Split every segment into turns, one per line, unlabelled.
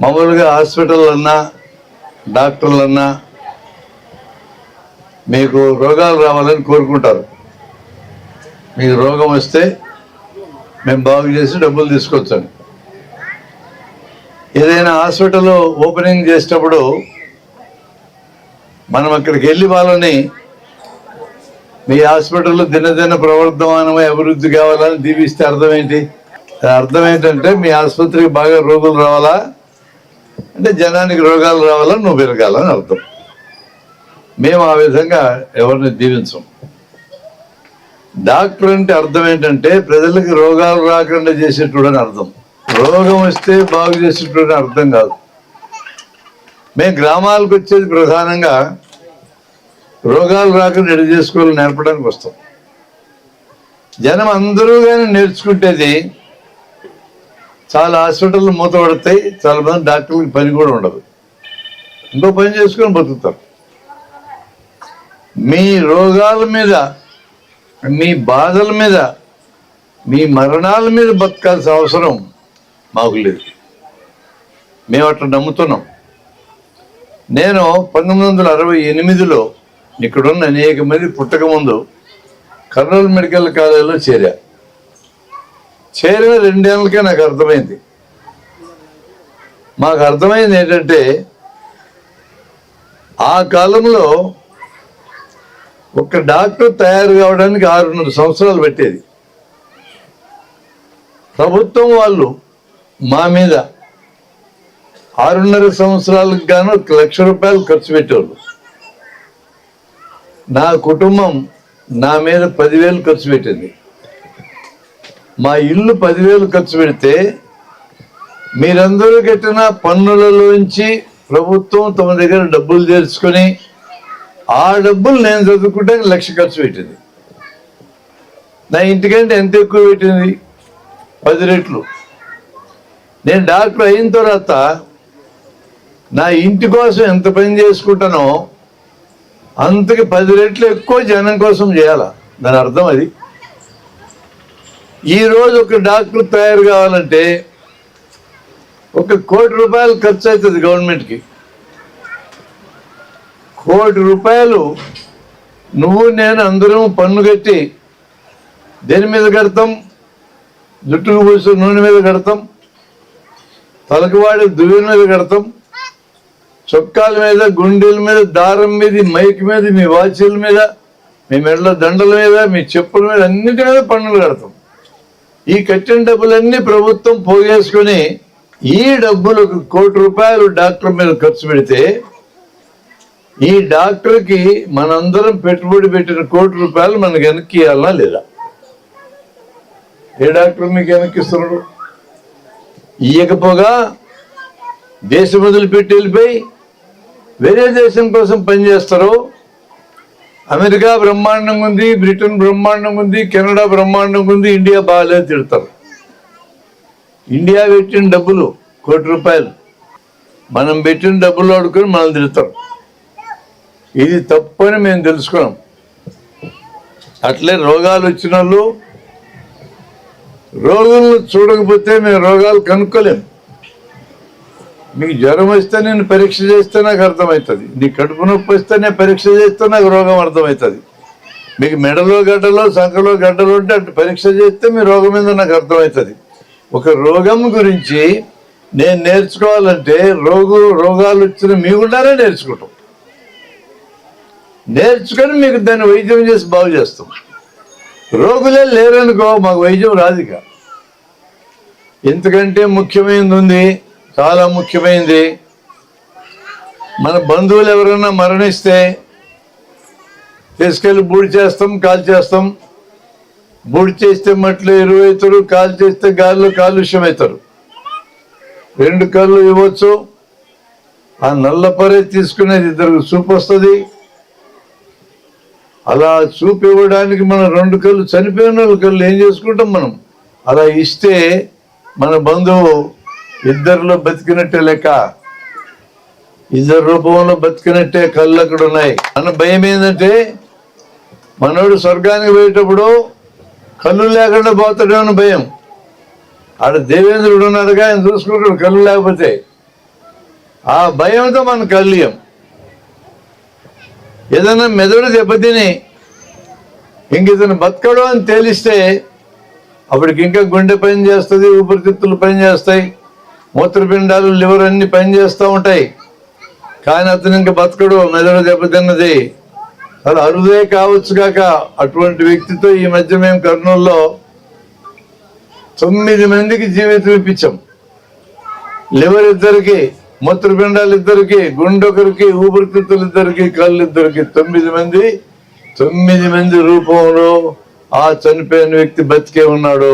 మామూలుగా హాస్పిటల్లన్నా డాక్టర్లన్నా మీకు రోగాలు రావాలని కోరుకుంటారు. మీకు రోగం వస్తే మేము బాగు చేసి డబ్బులు తీసుకొచ్చాను. ఏదైనా హాస్పిటల్ ఓపెనింగ్ చేసేటప్పుడు మనం అక్కడికి వెళ్ళి వాళ్ళని మీ హాస్పిటల్లో దినదిన ప్రవర్ధమానమై అభివృద్ధి కావాలని దీవిస్తే అర్థం ఏంటి? అర్థం ఏంటంటే మీ ఆసుపత్రికి బాగా రోగులు రావాలా అంటే జనానికి రోగాలు రావాలని నువ్వు పెరగాలని అర్థం. మేము ఆ విధంగా ఎవరిని దీవించం. డాక్టర్ అంటే అర్థం ఏంటంటే ప్రజలకి రోగాలు రాకుండా చేసేటోడు అని అర్థం. రోగం వస్తే బాగు చేసేటోడు అని అర్థం కాదు. మేము గ్రామాలకు వచ్చేది ప్రధానంగా రోగాలు రాకుండా ఎడ చేసుకోవాలని నేర్పడానికి వస్తాం. జనం అందరూ కానీ నేర్చుకుంటేది చాలా హాస్పిటళ్ళు మూతపడతాయి, చాలా మంది డాక్టర్లకి పని కూడా ఉండదు, ఇంకో పని చేసుకొని బతుకుతారు. మీ రోగాల మీద, మీ బాధల మీద, మీ మరణాల మీద బతకాల్సిన అవసరం మాకు లేదు. మేము అట్లా నమ్ముతున్నాం. నేను 1968లో ఇక్కడున్న అనేక మంది పుట్టక ముందు కర్నూలు మెడికల్ కాలేజీలో చేరిన 2 ఏళ్ళకే నాకు అర్థమైంది. మాకు అర్థమైంది ఏంటంటే ఆ కాలంలో ఒక డాక్టర్ తయారు కావడానికి 6.5 సంవత్సరాలు పెట్టేది. ప్రభుత్వం వాళ్ళు మా మీద 6.5 సంవత్సరాలకు గాను 1 లక్ష రూపాయలు ఖర్చు పెట్టేవాళ్ళు. నా కుటుంబం నా మీద 10,000 ఖర్చు పెట్టింది. మా ఇల్లు 10,000 ఖర్చు పెడితే మీరందరూ కట్టిన పన్నులలోంచి ప్రభుత్వం తమ దగ్గర డబ్బులు తెచ్చుకొని ఆ డబ్బులు నేను చదువుకుంటే 1 లక్ష ఖర్చు పెట్టింది. నా ఇంటికంటే ఎంత ఎక్కువ పెట్టింది? 10 రెట్లు. నేను డాక్టర్ అయిన తర్వాత నా ఇంటి కోసం ఎంత పని చేసుకుంటానో అంతకి 10 రెట్లు ఎక్కువ జనం కోసం చేయాలా. దాని అర్థం అది. ఈరోజు ఒక డాక్టర్ తయారు కావాలంటే 1 కోటి రూపాయలు ఖర్చు అవుతుంది గవర్నమెంట్కి. 1 కోటి రూపాయలు నువ్వు నేను అందరం పన్ను కట్టి దేని మీద కడతాం? జుట్టుకు పూసే నూనె మీద కడతాం, తలకు వాడే దువ్వెన మీద కడతాం, చొక్కాల మీద, గుండెల మీద, దారం మీద, మైక్ మీద, మీ వాచీల మీద, మీ మెడల దండల మీద, మీ చెప్పుల మీద, అన్నిటి మీద పన్నులు కడతాం. ఈ కట్టిన డబ్బులన్నీ ప్రభుత్వం పోగేసుకొని ఈ డబ్బులు 1 కోటి రూపాయలు డాక్టర్ మీద ఖర్చు పెడితే ఈ డాక్టర్కి మనందరం పెట్టుబడి పెట్టిన 1 కోటి రూపాయలు మనకు వెనక్కి ఇవ్వాలా లేదా? ఏ డాక్టర్ మీకు వెనక్కి ఇస్తున్నాడు? ఇయ్యకపోగా దేశం వదిలిపెట్టి వెళ్ళిపోయి వేరే దేశం కోసం పనిచేస్తారు. అమెరికా బ్రహ్మాండంగా ఉంది, బ్రిటన్ బ్రహ్మాండంగా ఉంది, కెనడా బ్రహ్మాండంగా ఉంది, ఇండియా బాగాలేదు తిడతారు. ఇండియా పెట్టిన డబ్బులు 1 కోటి రూపాయలు మనం పెట్టిన డబ్బులు ఆడుకొని మనం తిడతారు. ఇది తప్పని మేము తెలుసుకున్నాం. అట్లే రోగాలు వచ్చిన వాళ్ళు రోగులను చూడకపోతే మేము రోగాలు కనుక్కోలేము. మీకు జ్వరం వస్తే నేను పరీక్ష చేస్తే నాకు అర్థమవుతుంది. నీ కడుపు నొప్పి వస్తే నేను పరీక్ష చేస్తే నాకు రోగం అర్థమవుతుంది. మీకు మెడలో గడ్డలో సంఖలో గడ్డలు ఉంటే అటు పరీక్ష చేస్తే మీ రోగం మీద నాకు అర్థమవుతుంది. ఒక రోగం గురించి నేను నేర్చుకోవాలంటే రోగాలు వచ్చిన మీకుండానే నేర్చుకుంటాం. నేర్చుకొని మీకు దాన్ని వైద్యం చేసి బాగు చేస్తాం. రోగులే లేరనుకో మాకు వైద్యం రాదుక. ఎందుకంటే ముఖ్యమైనది ఉంది, చాలా ముఖ్యమైనది. మన బంధువులు ఎవరైనా మరణిస్తే తీసుకెళ్ళి బూడి చేస్తాం, కాల్ చేస్తాం. బూడి చేస్తే మట్లు ఎరువు అవుతారు, కాల్ చేస్తే గాలిలో కాలుష్యం అవుతారు. 2 కళ్ళు ఇవ్వచ్చు. ఆ నల్లపరే తీసుకునేది 2 చూపు వస్తుంది. అలా చూపు ఇవ్వడానికి మనం 2 కళ్ళు చనిపోయిన వాళ్ళ కళ్ళు ఏం చేసుకుంటాం మనం? అలా ఇస్తే మన బంధువు 2లో బతికినట్టే లెక్క, 2 రూపంలో బతికినట్టే కళ్ళు అక్కడ ఉన్నాయి. మన భయం ఏంటంటే మనోడు స్వర్గానికి పోయేటప్పుడు కళ్ళు లేకుండా పోతాడేమో భయం. ఆడ దేవేంద్రుడు ఉన్నాడుగా, ఆయన చూసుకుంటాడు కళ్ళు లేకపోతే. ఆ భయంతో మనం కళ్ళియం. ఏదైనా మెదడు దెబ్బతిని ఇంక ఇతను బతకడు అని తేలిస్తే అప్పటికి ఇంకా గుండె పని చేస్తుంది, ఊపిరితిత్తులు పని చేస్తాయి, మూత్రపిండాలు, లివర్ అన్ని పని చేస్తూ ఉంటాయి. కానీ అతను ఇంకా బతకడు, మెదడు దెబ్బతిన్నది. అది అరుదే కావచ్చు కాక అటువంటి వ్యక్తితో ఈ మధ్య మేము కర్నూలులో 9 మందికి జీవితం ఇప్పించాం. లివర్ ఇద్దరికి, మూత్రపిండాలు ఇద్దరికి, గుండె1కి, ఊపిరితిత్తులు ఇద్దరికి, కళ్ళు ఇద్దరికి, 9 మంది రూపంలో ఆ చనిపోయిన వ్యక్తి బతికే ఉన్నాడు.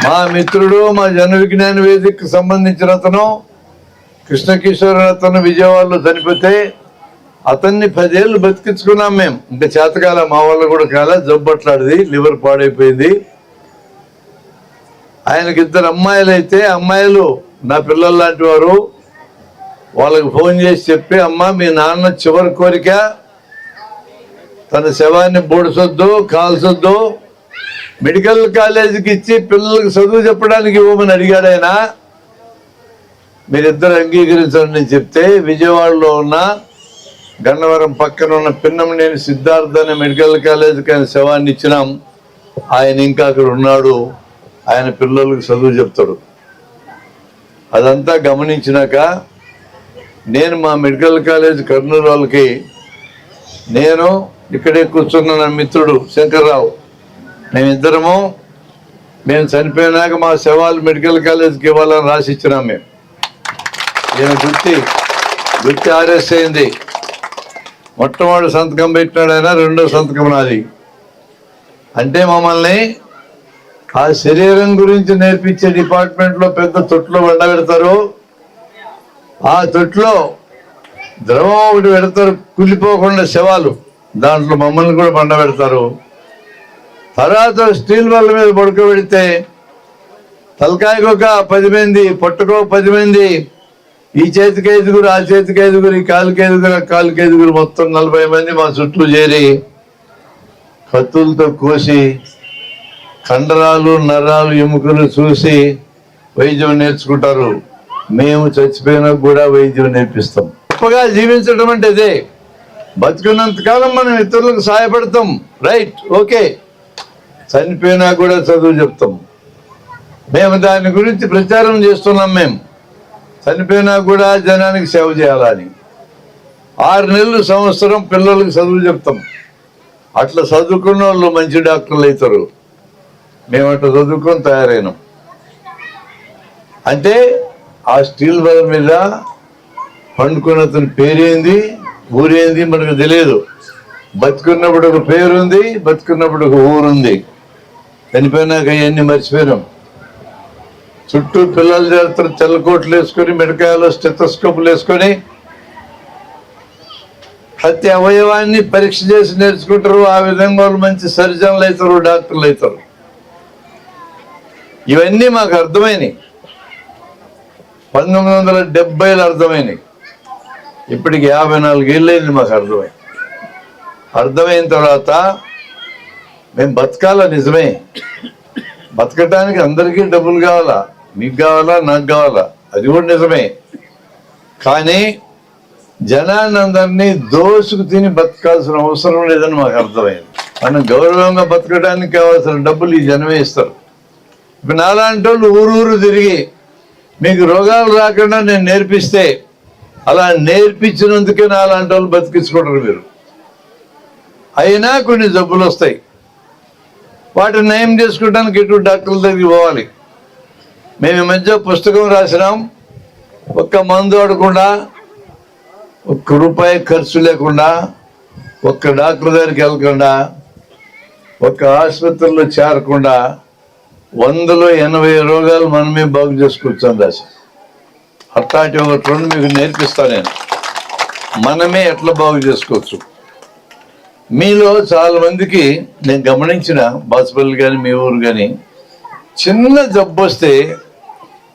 మా మిత్రుడు, మా జన విజ్ఞాన వేదికకు సంబంధించిన అతను కృష్ణకిషోర్ అతను విజయవాడలో చనిపోతే అతన్ని 10 ఏళ్ళు బతికించుకున్నాం మేము. ఇంకా చేతకాల, మా వాళ్ళు కూడా కాల, జబ్బట్లాడిది, లివర్ పాడైపోయింది. ఆయనకి 2 అమ్మాయిలు అయితే, అమ్మాయిలు నా పిల్లలు లాంటి వారు. వాళ్ళకి ఫోన్ చేసి చెప్పి, అమ్మ మీ నాన్న చివరి కోరిక తన శవాన్ని బొడిసొద్దు, కాల్సొద్దు, మెడికల్ కాలేజీకి ఇచ్చి పిల్లలకు చదువు చెప్పడానికి ఇవ్వమని అడిగాడు ఆయన. మీరిద్దరు అంగీకరించండి అని చెప్తే విజయవాడలో ఉన్న గన్నవరం పక్కన ఉన్న పిన్నమనేని సిద్ధార్థ అనే మెడికల్ కాలేజీకి ఆయన శవాన్ని ఇచ్చినాం. ఆయన ఇంకా అక్కడ ఉన్నాడు, ఆయన పిల్లలకు చదువు చెప్తాడు. అదంతా గమనించినాక నేను మా మెడికల్ కాలేజ్ కర్నూలు వాళ్ళకి, నేను ఇక్కడే కూర్చున్న నా మిత్రుడు శంకర్రావు, మేము చనిపోయినాక మా శవాలు మెడికల్ కాలేజీకి ఇవ్వాలని రాసి ఇచ్చినాం. నేను గుర్తి ఆర్ఎస్ అయింది. మొట్టమొదటి సంతకం పెట్టినాడు ఆయన, 2వ సంతకం నాది. అంటే మమ్మల్ని ఆ శరీరం గురించి నేర్పించే డిపార్ట్మెంట్లో పెద్ద తొట్లో వండబెడతారు. ఆ తొట్లో ద్రవం ఒకటి పెడతారు, కుళ్ళిపోకుండా శవాలు, దాంట్లో మమ్మల్ని కూడా పండబెడతారు. తర్వాత స్టీల్ బల్ల మీద పడుకోబెడితే తలకాయకు ఒక 10 మంది, పొట్టకో 10 మంది, ఈ చేతికి 5గురు, ఆ చేతికి 5గురు, ఈ కాలుకి 5గురు, ఆ కాలుకి 5గురు, మొత్తం 40 మంది మా చుట్టూ చేరి కత్తులతో కోసి కండరాలు, నరాలు, ఎముకలు చూసి వైద్యం నేర్చుకుంటారు. మేము చచ్చిపోయినా కూడా వైద్యం నేర్పిస్తాం. గొప్పగా జీవించడం అంటే ఇదే. బతుకున్నంతకాలం మనం ఇతరులకు సహాయపడతాం, రైట్, ఓకే. చనిపోయినా కూడా చదువు చెప్తాం. మేము దాని గురించి ప్రచారం చేస్తున్నాం. మేము చనిపోయినా కూడా జనానికి సేవ చేయాలని 6 నెలలు, సంవత్సరం పిల్లలకు చదువు చెప్తాం. అట్లా చదువుకున్న వాళ్ళు మంచి డాక్టర్లు అవుతారు. మేము అట్లా చదువుకొని తయారైనాం. అంటే ఆ స్టీల్ బల్ మీద పండుకున్న అతని పేరేంది, ఊరేంది మనకు తెలియదు. బతుకున్నప్పుడు ఒక పేరుంది, బతుకున్నప్పుడు ఒక ఊరుంది. చనిపోయినాక అవన్నీ మర్చిపోయినాం. చుట్టూ పిల్లలు చేస్తారు, తెల్లకోట్లు వేసుకొని, మెడకాయలు, స్టెథోస్కోప్లు వేసుకొని ప్రతి అవయవాన్ని పరీక్ష చేసి నేర్చుకుంటారు. ఆ విధంగా వాళ్ళు మంచి సర్జన్లు అవుతారు, డాక్టర్లు అవుతారు. ఇవన్నీ మాకు అర్థమైనాయి. 1970లో అర్థమైనాయి. ఇప్పటికి 54 ఏళ్ళైంది మాకు అర్థమైన తర్వాత మేము బతకాలా, నిజమే. బతకటానికి అందరికీ డబ్బులు కావాలా, మీకు కావాలా, నాకు కావాలా, అది కూడా నిజమే. కానీ జనాన్ని అందరినీ దోసుకు తిని బతకాల్సిన అవసరం లేదని మాకు అర్థమైంది. మనం గౌరవంగా బతకడానికి కావాల్సిన డబ్బులు ఈ జనమే ఇస్తారు. ఇప్పుడు నాలాంటి వాళ్ళు ఊరూరు తిరిగి మీకు రోగాలు రాకుండా నేను నేర్పిస్తే, అలా నేర్పించినందుకే నాలాంటి వాళ్ళు బతికించుకుంటారు మీరు. అయినా కొన్ని జబ్బులు వస్తాయి, వాటిని నయం చేసుకోవడానికి ఇటు డాక్టర్ల దగ్గరికి పోవాలి. మేము ఈ మధ్య పుస్తకం రాసినాం. ఒక్క మందు ఆడకుండా, ₹1 ఖర్చు లేకుండా, ఒక్క డాక్టర్ దగ్గరికి వెళ్ళకుండా, ఒక్క ఆసుపత్రిలో చేరకుండా 100లో 80 రోగాలు మనమే బాగు చేసుకోవచ్చు అని రాసి. అట్లాంటి ఒక 2 మీకు నేర్పిస్తాను నేను. మనమే ఎట్లా బాగు చేసుకోవచ్చు. మీలో చాలా మందికి నేను గమనించిన, బాసుపల్లి కానీ మీ ఊరు కానీ, చిన్న జబ్బు వస్తే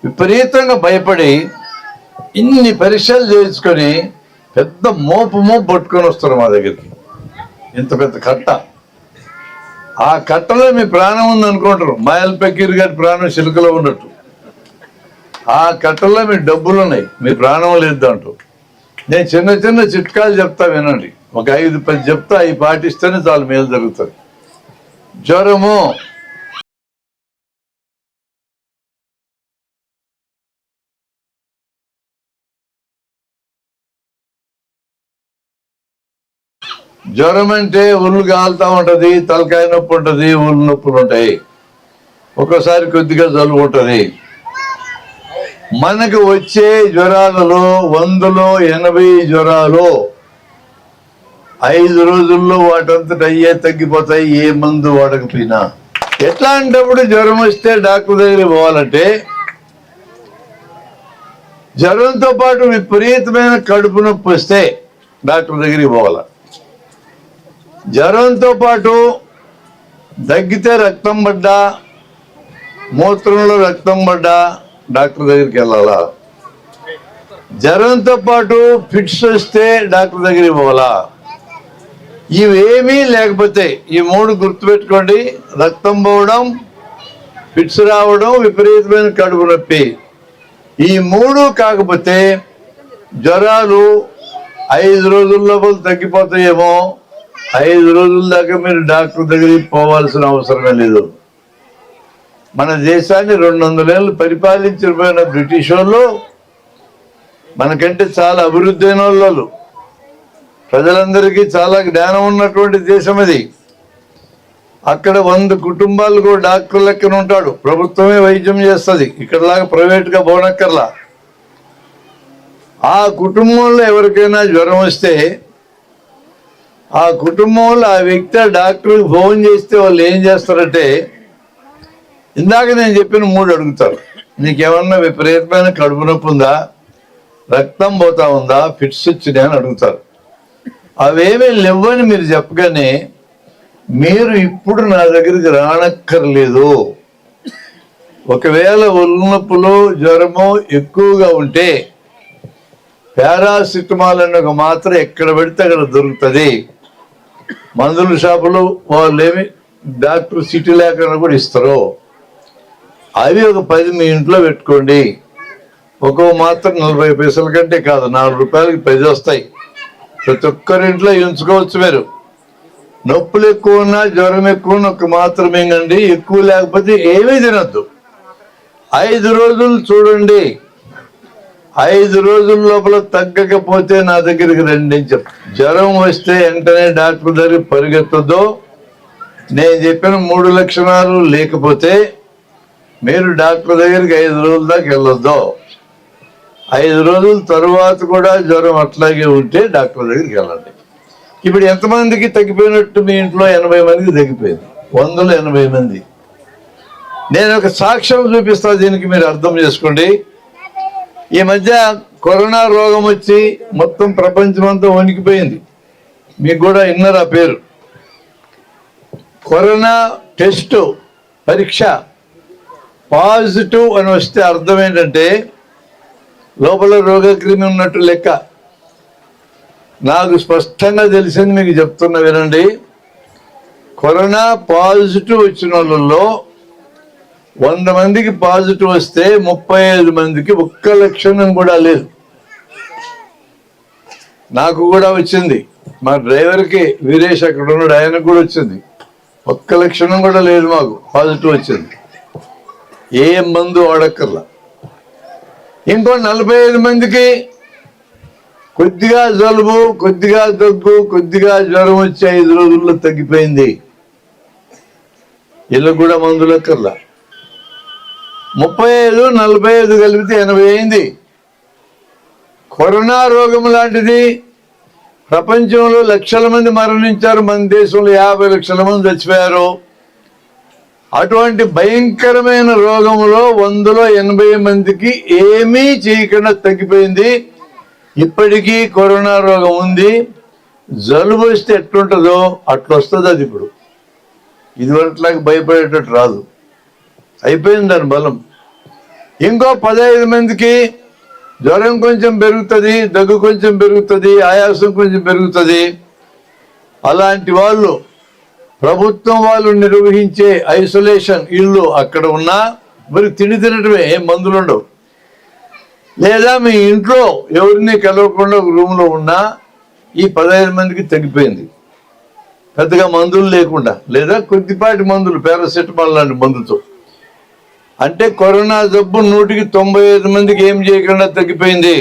విపరీతంగా భయపడి ఇన్ని పరీక్షలు చేయించుకొని పెద్ద మోపు పట్టుకొని వస్తారు మా దగ్గరికి. ఇంత పెద్ద కట్ట. ఆ కట్టలో మీ ప్రాణం ఉంది అనుకుంటారు. మాయల్ పకీర్ గారి ప్రాణం చిలుకలో ఉన్నట్టు. ఆ కట్టల్లో మీ డబ్బులు ఉన్నాయి, మీ ప్రాణం లేదు అంటూ. నేను చిన్న చిన్న చిట్కాలు చెప్తా వినండి, ఒక 5-10 చెప్తా, అవి పాటిస్తేనే చాలా మేలు జరుగుతుంది. జ్వరము, జ్వరం అంటే ఒళ్ళు కాలుతా ఉంటది, తలకాయ నొప్పి ఉంటుంది, ఒళ్ళు నొప్పులు ఉంటాయి, ఒక్కోసారి కొద్దిగా జలుబు ఉంటుంది. మనకు వచ్చే జ్వరాలలో 100లో 80 జ్వరాలు 5 రోజుల్లో వాటంతట అయ్యే తగ్గిపోతాయి, ఏ మందు వాడకపోయినా. ఎట్లాంటప్పుడు జ్వరం వస్తే డాక్టర్ దగ్గరికి పోవాలంటే, జ్వరంతో పాటు విపరీతమైన కడుపు నొప్పి వస్తే డాక్టర్ దగ్గరికి పోవాలి. జ్వరంతో పాటు దగ్గితే రక్తం పడ్డా, మూత్రంలో రక్తం పడ్డా డాక్టర్ దగ్గరికి వెళ్ళాలా. జ్వరంతో పాటు ఫిట్స్ వస్తే డాక్టర్ దగ్గరికి పోవాలా. ఇవేమీ లేకపోతే ఈ 3 గుర్తుపెట్టుకోండి: రక్తం పోవడం, ఫిట్స్ రావడం, విపరీతమైన కడుపు నొప్పి. ఈ 3 కాకపోతే జ్వరాలు 5 రోజుల లోపల తగ్గిపోతాయేమో. 5 రోజుల దాకా మీరు డాక్టర్ దగ్గరికి పోవాల్సిన అవసరమే లేదు. మన దేశాన్ని 200 ఏళ్ళు పరిపాలించిపోయిన బ్రిటిష్ వాళ్ళు మనకంటే చాలా అభివృద్ధి అయిన వాళ్ళు, ప్రజలందరికీ చాలా జ్ఞానం ఉన్నటువంటి దేశం అది. అక్కడ 100 కుటుంబాలకు డాక్టర్ లెక్కన ఉంటాడు, ప్రభుత్వమే వైద్యం చేస్తుంది, ఇక్కడలాగా ప్రైవేట్గా పోనక్కర్లా. ఆ కుటుంబంలో ఎవరికైనా జ్వరం వస్తే ఆ కుటుంబంలో ఆ వ్యక్తి డాక్టర్కి ఫోన్ చేస్తే వాళ్ళు ఏం చేస్తారంటే, ఇందాక నేను చెప్పిన 3 అడుగుతారు. నీకేమన్నా విపరీతమైన కడుపు నొప్పి ఉందా, రక్తం పోతా ఉందా, ఫిట్స్ వచ్చినాయి అని అడుగుతారు. అవేమీ లేవని మీరు చెప్పగానే, మీరు ఇప్పుడు నా దగ్గరికి రానక్కర్లేదు. ఒకవేళ ఒళ్ళు నొప్పులు జ్వరము ఎక్కువగా ఉంటే పారాసిటమాల్ అనే ఒక మాత్ర ఎక్కడ పెడితే అక్కడ దొరుకుతుంది. మందుల షాపులు వాళ్ళు ఏమి డాక్టర్ సిటీ లేకుండా కూడా ఇస్తారు. అవి ఒక 10 మీ ఇంట్లో పెట్టుకోండి. ఒక్కో మాత్రం 40 పైసల కంటే కాదు, 4 రూపాయలకి 10 వస్తాయి. ప్రతి ఒక్కరింట్లో ఉంచుకోవచ్చు. మీరు నొప్పులు ఎక్కువ ఉన్నా, జ్వరం ఎక్కువ ఉన్నా ఒక మాత్రం మింగండి, ఎక్కువ లేకపోతే ఏమీ తినద్దు. 5 రోజులు చూడండి. 5 రోజుల లోపల తగ్గకపోతే నా దగ్గరికి రండి అని చెప్పు. జ్వరం వస్తే వెంటనే డాక్టర్ దగ్గరికి పరిగెత్తద్దు. నేను చెప్పిన 3 లక్షణాలు లేకపోతే మీరు డాక్టర్ దగ్గరికి 5 రోజుల దాకా వెళ్ళొద్దు. 5 రోజుల తరువాత కూడా జ్వరం అట్లాగే ఉంటే డాక్టర్ దగ్గరికి వెళ్ళండి. ఇప్పుడు ఎంతమందికి తగ్గిపోయినట్టు? మీ ఇంట్లో 80 మందికి తగ్గిపోయింది, 100లో 80 మంది. నేను ఒక సాక్ష్యం చూపిస్తా, దీనికి మీరు అర్థం చేసుకోండి. ఈ మధ్య కరోనా రోగం వచ్చి మొత్తం ప్రపంచం అంతా వణికిపోయింది. మీకు కూడా విన్నారు ఆ పేరు. కరోనా టెస్ట్ పరీక్ష పాజిటివ్ అని వస్తే అర్థం ఏంటంటే లోపల రోగక్రిమి ఉన్నట్టు లెక్క. నాకు స్పష్టంగా తెలిసింది, మీకు చెప్తున్నా వినండి. కరోనా పాజిటివ్ వచ్చిన వాళ్ళలో 100 మందికి పాజిటివ్ వస్తే 35 మందికి ఒక్క లక్షణం కూడా లేదు. నాకు కూడా వచ్చింది, మా డ్రైవర్కి వీరేష్ అక్కడ ఉన్నాడు, ఆయనకు కూడా వచ్చింది. ఒక్క లక్షణం కూడా లేదు, మాకు పాజిటివ్ వచ్చింది. ఏ మందు వాడక్కర్లా. ఇంకో 45 మందికి కొద్దిగా జలుబు, కొద్దిగా దగ్గు, కొద్దిగా జ్వరం వచ్చి 5 రోజుల్లో తగ్గిపోయింది. ఇళ్ళకు కూడా మందులు అక్కర్లా. 35, 45 కలిపితే 80 అయింది. కరోనా రోగం లాంటిది ప్రపంచంలో లక్షల మంది మరణించారు, మన దేశంలో 50 లక్షల మంది చచ్చిపోయారు. అటువంటి భయంకరమైన రోగంలో 100లో 80 మందికి ఏమీ చేయకుండా తగ్గిపోయింది. ఇప్పటికీ కరోనా రోగం ఉంది. జలుబు వస్తే ఎట్లుంటుందో అట్లా వస్తుంది అది. ఇప్పుడు ఇదివరట్లాగా భయపడేటట్టు రాదు, అయిపోయింది దాని బలం. ఇంకో 15 మందికి జ్వరం కొంచెం పెరుగుతుంది, దగ్గు కొంచెం పెరుగుతుంది, ఆయాసం కొంచెం పెరుగుతుంది. అలాంటి వాళ్ళు ప్రభుత్వం వాళ్ళు నిర్వహించే ఐసోలేషన్ ఇళ్ళు అక్కడ ఉన్నా మరి తిండి తినటమే, ఏం మందులు ఉండవు. లేదా మీ ఇంట్లో ఎవరిని కలవకుండా ఒక రూమ్లో ఉన్నా ఈ 15 మందికి తగ్గిపోయింది, పెద్దగా మందులు లేకుండా, లేదా కొద్దిపాటి మందులు పారాసెటమాల్ లాంటి మందులతో. అంటే కరోనా జబ్బు 100కి 95 మందికి ఏం చేయకుండా తగ్గిపోయింది.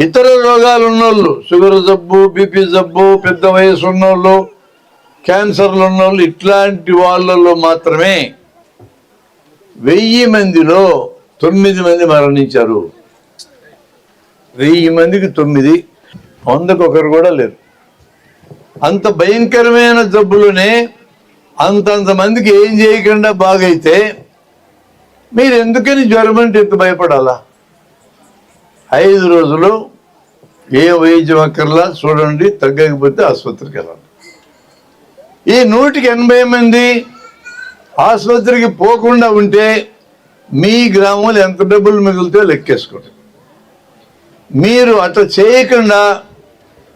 ఇతర రోగాలు ఉన్నోళ్ళు, షుగర్ జబ్బు, బీపీ జబ్బు, పెద్ద వయసు ఉన్నోళ్ళు, క్యాన్సర్లు ఉన్నోళ్ళు, ఇట్లాంటి వాళ్ళలో మాత్రమే 1000 మందిలో 9 మంది మరణించారు. 1000 మందికి 9, 100కు ఒకరు కూడా లేరు. అంత భయంకరమైన జబ్బులోనే అంతంత మందికి ఏం చేయకుండా బాగైతే మీరు ఎందుకని జ్వరం అంటే ఎంత భయపడాలా? 5 రోజులు ఏ వైద్యం అక్కర్లా, చూడండి, తగ్గకపోతే ఆసుపత్రికి వెళ్ళాలి. ఈ 180 మంది ఆసుపత్రికి పోకుండా ఉంటే మీ గ్రామంలో ఎంత డబ్బులు మిగులుతో లెక్కేసుకోండి. మీరు అట్లా చేయకుండా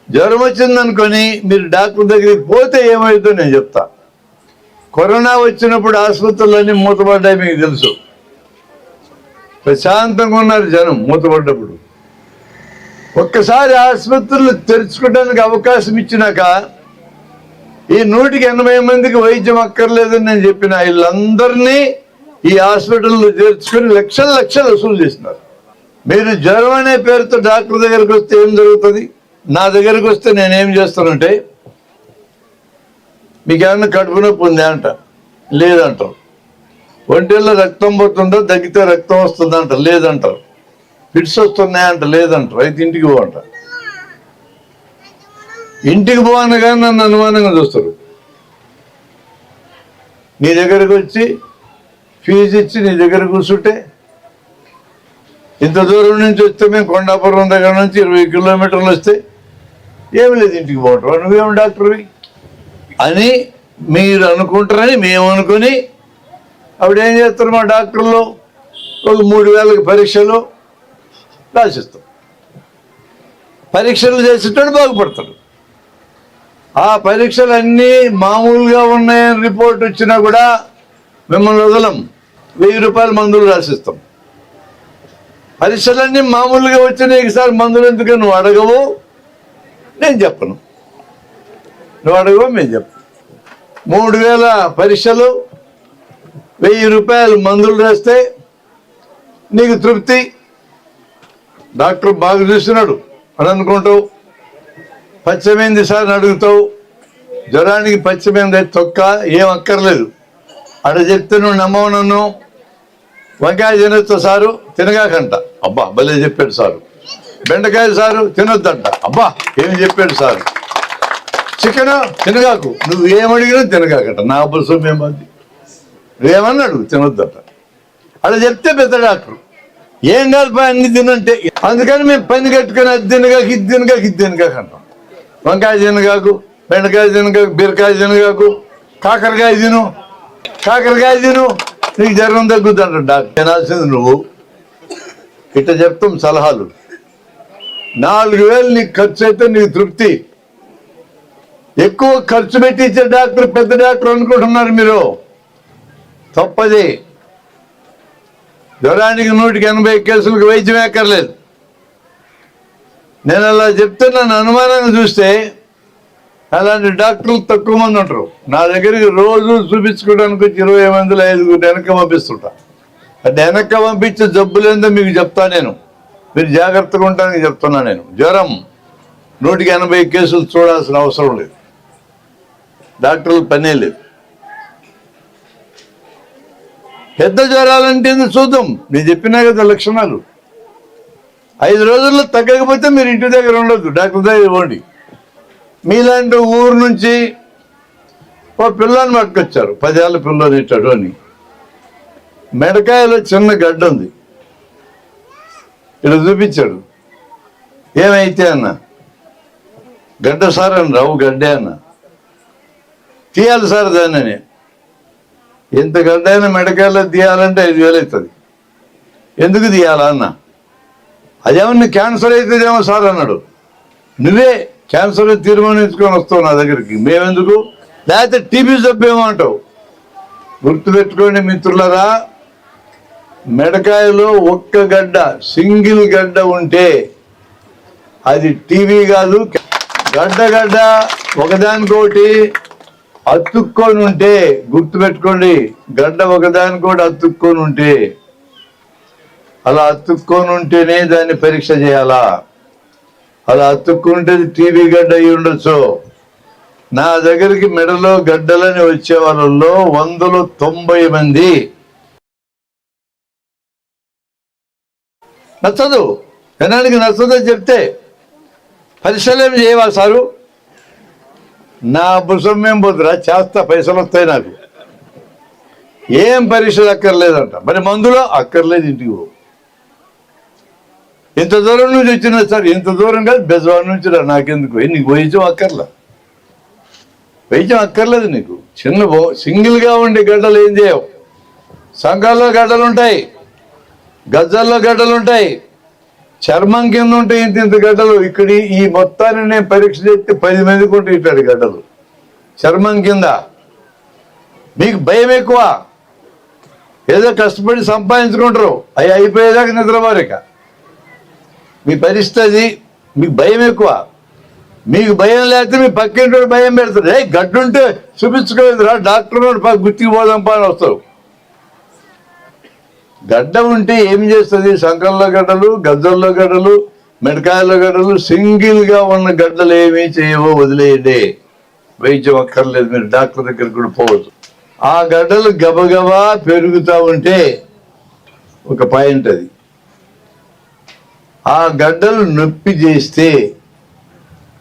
జ్వరం వచ్చిందనుకొని మీరు డాక్టర్ దగ్గరికి పోతే ఏమవుతుందో నేను చెప్తా. కరోనా వచ్చినప్పుడు ఆసుపత్రులన్నీ మూతపడ్డాయి, మీకు తెలుసు. ప్రశాంతంగా ఉన్నారు జనం మూతపడ్డప్పుడు. ఒక్కసారి ఆసుపత్రులు తెరుచుకోవడానికి అవకాశం ఇచ్చినాక ఈ 180 మందికి వైద్యం అక్కర్లేదని నేను చెప్పిన వీళ్ళందరినీ ఈ హాస్పిటల్లో చేర్చుకొని లక్షలు వసూలు చేస్తున్నారు. మీరు జ్వరం అనే పేరుతో డాక్టర్ దగ్గరికి వస్తే ఏం జరుగుతుంది? నా దగ్గరికి వస్తే నేనేం చేస్తానంటే, మీకు ఏమన్నా కడుపు నొప్పి ఉందా అంట, లేదంటారు. ఒంటిలో రక్తం పోతుందో, తగ్గితే రక్తం వస్తుందంట, లేదంటారు. ఫిట్స్ వస్తున్నాయంట, లేదంటారు. అయితే ఇంటికి పోవంట. ఇంటికి పోవను కానీ నన్ను అనుమానంగా చూస్తారు. నీ దగ్గరకు వచ్చి ఫీజు ఇచ్చి నీ దగ్గర కూర్చుంటే, ఇంత దూరం నుంచి వస్తే మేము కొండాపురం దగ్గర నుంచి 20 కిలోమీటర్లు వస్తే ఏమి లేదు, ఇంటికి పోవటం, నువ్వేమి డాక్టర్వి అని మీరు అనుకుంటారని మేము అనుకుని అప్పుడు ఏం చేస్తారు, మా డాక్టర్లు ఒక 3000 పరీక్షలు రాసిస్తాం. పరీక్షలు చేసేటప్పుడు బాగుపడతాడు. ఆ పరీక్షలు అన్నీ మామూలుగా ఉన్నాయని రిపోర్ట్ వచ్చినా కూడా మిమ్మల్ని వదలం, 1000 రూపాయల మందులు రాసిస్తాం. పరీక్షలన్నీ మామూలుగా వచ్చినా ఈసారి మందులు ఎందుకు నువ్వు అడగవు, నేను చెప్పను. నువ్వు అడగవు, మేము చెప్పను. 3000 పరీక్షలు, 1000 రూపాయలు మందులు రాస్తే నీకు తృప్తి, డాక్టర్ బాగా చూస్తున్నాడు అని అనుకుంటావు. పచ్చమైంది సార్ అని అడుగుతావు. జ్వరానికి పచ్చమైంది తొక్క ఏం అక్కర్లేదు అక్కడ చెప్తే నువ్వు నమ్మవు నన్ను. వంకాయ తినొచ్చు సారు, తినగాకంట, అబ్బా భలే చెప్పాడు సారు. బెండకాయ సారు తినొద్దంట, అబ్బా ఏమి చెప్పాడు సారు. చికెన్ తినగాకు, నువ్వు ఏమడిగినా తినగాకంట, నా పులుసు మేమంది, నువ్వేమన్నాడు తినొద్దంట. అలా చెప్తే పెద్ద డాక్టర్ ఏం కాదు అన్ని తినంటే. అందుకని మేము పని కట్టుకొని అది తినగాక ఇది తినగాక ఇది తినగాక అంటాం. వంకాయ తినగాకు, బెండకాయ తినగాకు, బీరకాయ తినగాకు, కాకరకాయ తిను, నీకు జ్వరం తగ్గుద్ది అంటాడు డాక్టర్. తినాల్సింది నువ్వు. ఇట్లా చెప్తాం సలహాలు. 4000 నీకు ఖర్చు అయితే నీకు తృప్తి. ఎక్కువ ఖర్చు పెట్టి ఇచ్చే డాక్టర్ పెద్ద డాక్టర్ అనుకుంటున్నారు మీరు, తప్పది. జ్వరానికి 180 కేసులకు వైద్యం ఎక్కర్లేదు. నేను అలా చెప్తే నన్ను అనుమానంగా చూస్తే అలాంటి డాక్టర్లు తక్కువ మంది ఉంటారు. నా దగ్గరికి రోజు చూపించుకోవడానికి వచ్చి 20 మందిలో 5 వెనక్కి పంపిస్తుంటా. అది వెనక్కి పంపించే జబ్బులేందో మీకు చెప్తా నేను, మీరు జాగ్రత్తగా ఉంటానికి చెప్తున్నా నేను. జ్వరం 180 కేసులు చూడాల్సిన అవసరం లేదు, డాక్టర్లు పనే లేదు. పెద్ద జ్వరాలంటే చూద్దాం, నేను చెప్పినా కదా లక్షణాలు. 5 రోజుల్లో తగ్గకపోతే మీరు ఇంటి దగ్గర ఉండొద్దు, డాక్టర్ దగ్గర ఇవ్వండి. మీలాంటి ఊరు నుంచి ఓ పిల్లని పట్టుకొచ్చారు, 10 ఏళ్ళ పిల్లని ఇట్టాడు అని. మెడకాయలో చిన్న గడ్డ ఉంది, ఇక్కడ చూపించాడు. ఏమైతే అన్న, గడ్డ సార్ అని రావు, గడ్డే అన్న. తీయాలి సార్ దాన్ని. ఎంత గడ్డ అయినా మెడకాయలో తీయాలంటే 5000 అవుతుంది. ఎందుకు తీయాలా అన్న? అదేమన్నా క్యాన్సర్ అవుతుందేమో సార్ అన్నాడు. నువ్వే క్యాన్సర్ తీర్మానించుకొని వస్తావు నా దగ్గరికి, మేమెందుకు? లేకపోతే టీబీ జబ్బు ఏమో అంటావు. గుర్తుపెట్టుకోండి మిత్రులరా, మెడకాయలో ఒక్క గడ్డ, సింగిల్ గడ్డ ఉంటే అది టీవీ కాదు. గడ్డ ఒకదానికోటి అతుక్కొని ఉంటే, గుర్తుపెట్టుకోండి, గడ్డ ఒకదానికోటి అతుక్కొని ఉంటే, అలా అతుక్కొని ఉంటేనే దాన్ని పరీక్ష చేయాలా. అలా అతుక్కుంటే టీవీ గడ్డ అయి ఉండొచ్చు. నా దగ్గరికి మెడలో గడ్డలని వచ్చే వాళ్ళలో 190 మంది నచ్చదు, జనానికి నచ్చదని చెప్తే పరీక్షలు ఏమి చేయాలి సారు, నా భుజం ఏం పోతురా, చేస్తా, పైసలు వస్తాయి నాకు, ఏం పరీక్షలు అక్కర్లేదంట. మరి మందులో అక్కర్లేదు, ఇంటికి పో. ఇంత దూరం నుంచి వచ్చినా సార్, ఇంత దూరం కాదు, బెజవాడ నుంచి రా, నాకెందుకు, నీకు వైద్యం అక్కర్లా, వైద్యం అక్కర్లేదు నీకు. చిన్న సింగిల్గా ఉండే గడ్డలు ఏం చేయవు. సంఘాల్లో గడ్డలు ఉంటాయి, గజ్జల్లో గడ్డలు ఉంటాయి, చర్మం కింద ఉంటాయి ఇంత గడ్డలు. ఇక్కడ ఈ మొత్తాన్ని నేను పరీక్ష చేస్తే 10 మందికి ఉంటాయి ఇట్లాంటి గడ్డలు చర్మం కింద. మీకు భయం ఎక్కువ, ఏదో కష్టపడి సంపాదించుకుంటారు, అవి అయిపోయేదాకా నిద్రపోరిక. మీ పరిస్థితి, మీకు భయం ఎక్కువ. మీకు భయం లేకపోతే మీ పక్కింటి భయం పెడతారు. గడ్డుంటే చూపించుకోలేదు రా, డాక్టర్ గుర్తికి పోదాం అని వస్తారు. గడ్డ ఉంటే ఏం చేస్తుంది? సంకల్లో గడ్డలు, గజ్జల్లో గడ్డలు, మెడకాయల్లో గడ్డలు, సింగిల్గా ఉన్న గడ్డలు ఏమీ చేయవో, వదిలేయండి. వైద్యం అక్కర్లేదు, మీరు డాక్టర్ దగ్గరికి కూడా పోవచ్చు. ఆ గడ్డలు గబగబా పెరుగుతూ ఉంటే ఒక పాయింట్, అది ఆ గడ్డలు నొప్పి చేస్తే,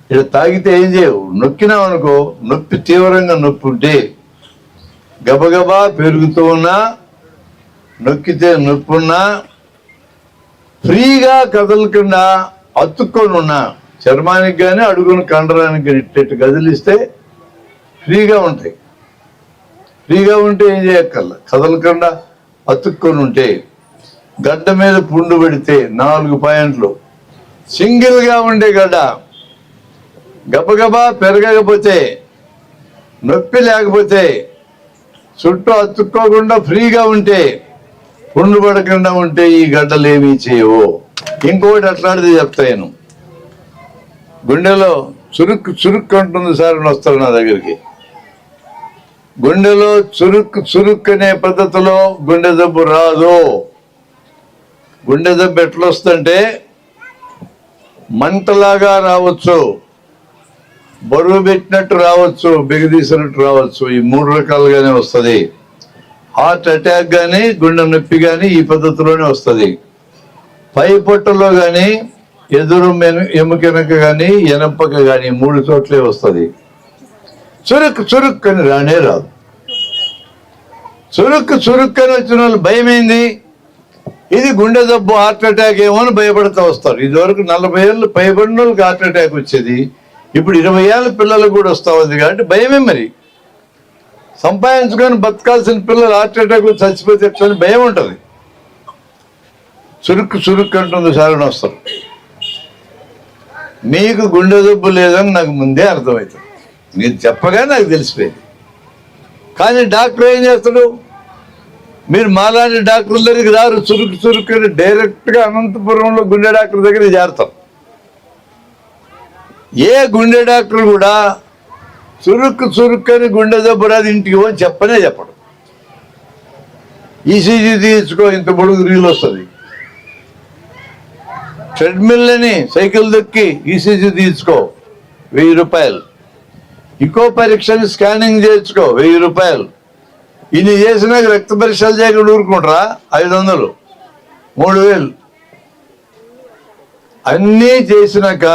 ఇక్కడ తాగితే ఏం చేయవు, నొక్కినావు అనుకో, నొప్పి తీవ్రంగా నొప్పి ఉంటే గబగబా పెరుగుతూ ఉన్నా, నొక్కితే నొప్పి ఉన్నా, ఫ్రీగా కదలకుండా అతుక్కొని ఉన్నా, చర్మానికి కానీ అడుగును కండరానికి కానీ ఇట్టెట్టు కదిలిస్తే ఫ్రీగా ఉంటాయి. ఫ్రీగా ఉంటే ఏం చేయక్కర్లా, కదలకుండా అతుక్కొని ఉంటే, గడ్డ మీద పుండు పెడితే 4 పాయింట్లు, సింగిల్గా ఉండే గడ్డ గబగబా పెరగకపోతే, నొప్పి లేకపోతే, చుట్టూ అతుక్కోకుండా ఫ్రీగా ఉంటే, పుండు పడకుండా ఉంటే ఈ గడ్డలు ఏమీ చేయవు. ఇంకోటి అట్లాంటిది చెప్తాను, గుండెలో చురుక్కు అంటుంది సార్ అని వస్తారు నా దగ్గరికి. గుండెలో చురుక్కు అనే పద్ధతిలో గుండె జబ్బు రాదు. గుండె జబ్బు ఎట్లా వస్తుందంటే, మంటలాగా రావచ్చు, బరువు పెట్టినట్టు రావచ్చు, బిగదీసినట్టు రావచ్చు. ఈ 3 రకాలుగానే వస్తుంది. హార్ట్ అటాక్ కానీ, గుండె నొప్పి కానీ ఈ పద్ధతిలోనే వస్తుంది. పై పొట్టలో కానీ, ఎదురు ఎముకెనక కానీ, ఎనపక కానీ 3 చోట్లే వస్తుంది. చురుక్కు అని రానే రాదు. చురుక్కు అని వచ్చిన వాళ్ళు భయమైంది, ఇది గుండె జబ్బు, హార్ట్ అటాక్ ఏమో అని భయపడుతూ వస్తారు. ఇదివరకు 40 ఏళ్ళు పైబడిన వాళ్ళకి హార్ట్ అటాక్ వచ్చేది, ఇప్పుడు 20 ఏళ్ళ పిల్లలకు కూడా వస్తూ ఉంది. కాబట్టి భయమే. మరి సంపాదించుకొని బతకాల్సిన పిల్లలు హార్ట్ అటాక్ చచ్చిపోతే ఎట్లని భయం ఉంటుంది. చురుక్కు అంటుంది సార్ అని వస్తారు. మీకు గుండె జబ్బు లేదని నాకు ముందే అర్థమవుతుంది, మీరు చెప్పగా నాకు తెలిసిపోయింది. కానీ డాక్టర్ ఏం చేస్తాడు, మీరు మాలాంటి డాక్టర్ల దగ్గరికి రారు, చురుక్కు అని డైరెక్ట్గా అనంతపురంలో గుండె డాక్టర్ దగ్గర చేరతారు. ఏ గుండె డాక్టర్ కూడా చురుక్కు అని గుండె జబ్బు రాదు ఇంటికి పోని చెప్పడు. ఈసీజీ తీయించుకో, ఇంత పొడుగు రీల్ వస్తుంది. ట్రెడ్మిల్ అని సైకిల్ దొక్కి ఈసీజీ తీయించుకో, 1000 రూపాయలు. ఇంకో పరీక్షని స్కానింగ్ చేయించుకో, 1000 రూపాయలు. ఇన్ని చేసినాక రక్త పరీక్షలు చేయకుండా ఊరుకుంటారా? 500, 3000. అన్నీ చేసినాక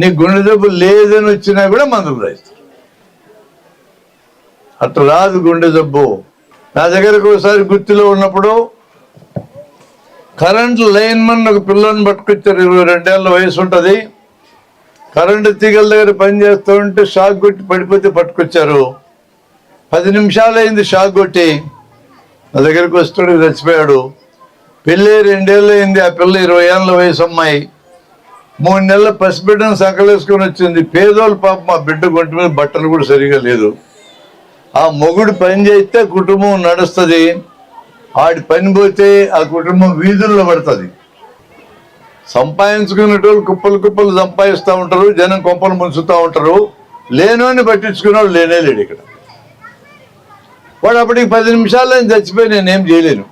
నీ గుండె జబ్బు లేదని వచ్చినా కూడా మందులు రాయిస్తారు. అట్లా రాదు గుండె జబ్బు. నా దగ్గరకు ఒకసారి గుత్తిలో ఉన్నప్పుడు కరెంట్ లైన్మన్ ఒక పిల్లని పట్టుకొచ్చారు, 22 ఏళ్ళ వయసు ఉంటుంది. కరెంటు తీగల దగ్గర పని చేస్తూ ఉంటే షాక్ కొట్టి పడిపోతే పట్టుకొచ్చారు. 10 నిమిషాలు అయింది షాక్ కొట్టి, నా దగ్గరకు వస్తాడు, చచ్చిపోయాడు. పెళ్ళి 2 ఏళ్ళు అయింది. ఆ పిల్ల 20 ఏళ్ళ వయసు అమ్మాయి, 3 నెలల పసిబిడ్డను సంకలేసుకొని వచ్చింది. పేదోళ్ళు పాప, మా బిడ్డ ఒంటి మీద బట్టలు కూడా సరిగా లేదు. ఆ మొగుడు పని చేస్తే కుటుంబం నడుస్తుంది. ఆడి పని పోతే ఆ కుటుంబం వీధుల్లో పడుతుంది. సంపాదించుకునేటోళ్ళు కుప్పలు కుప్పలు సంపాదిస్తూ ఉంటారు, జనం కొంపలు ముంచుతూ ఉంటారు. లేనోని పట్టించుకునేవాడు లేనే లేడు ఇక్కడ. వాడు అప్పటికి 10 నిమిషాల్లో నేను చచ్చిపోయి నేనేం చేయలేను.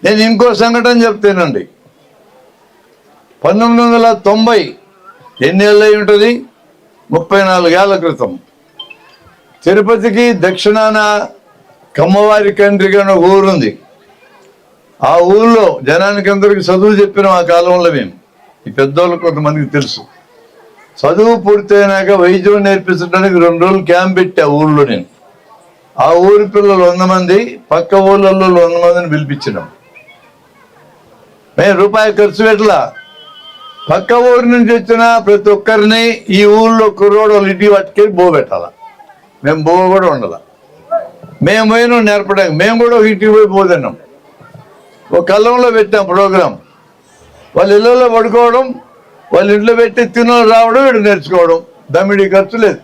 నేను ఇంకో సంఘటన చెప్తానండి. 1990 ఎన్నేళ్ళు అయి ఉంటుంది, 34 ఏళ్ల క్రితం తిరుపతికి దక్షిణాన కమ్మవారి కండ్రిగా అనే ఊరుంది. ఆ ఊళ్ళో జనానికి అందరికి చదువు చెప్పినాం. ఆ కాలంలో మేము, ఈ పెద్దోళ్ళు కొంతమందికి తెలుసు. చదువు పూర్తయినాక వైద్యం నేర్పించడానికి 2 రోజులు క్యాంప్ పెట్టి ఆ ఊళ్ళో నేను ఆ ఊరి పిల్లలు 100 మంది, పక్క ఊళ్ళల్లో 100 మందిని పిలిపించినాం. మేము రూపాయి ఖర్చు పెట్టలా. పక్క ఊరి నుంచి వచ్చిన ప్రతి ఒక్కరిని ఈ ఊళ్ళో కుర్రోడు ఇంటి పట్టుకెళ్ళి బో పెట్టాల. మేము బో కూడా ఉండాల. మేము పోయినాం నేర్పడానికి. మేము కూడా ఒక ఇంటికి పోయి పోతున్నాం. ఒక కళ్ళంలో పెట్టాం ప్రోగ్రాం. వాళ్ళ ఇళ్ళలో పడుకోవడం, వాళ్ళ ఇంట్లో పెట్టి తినలు రావడం, వీడు నేర్చుకోవడం. దమ్మిడి ఖర్చు లేదు.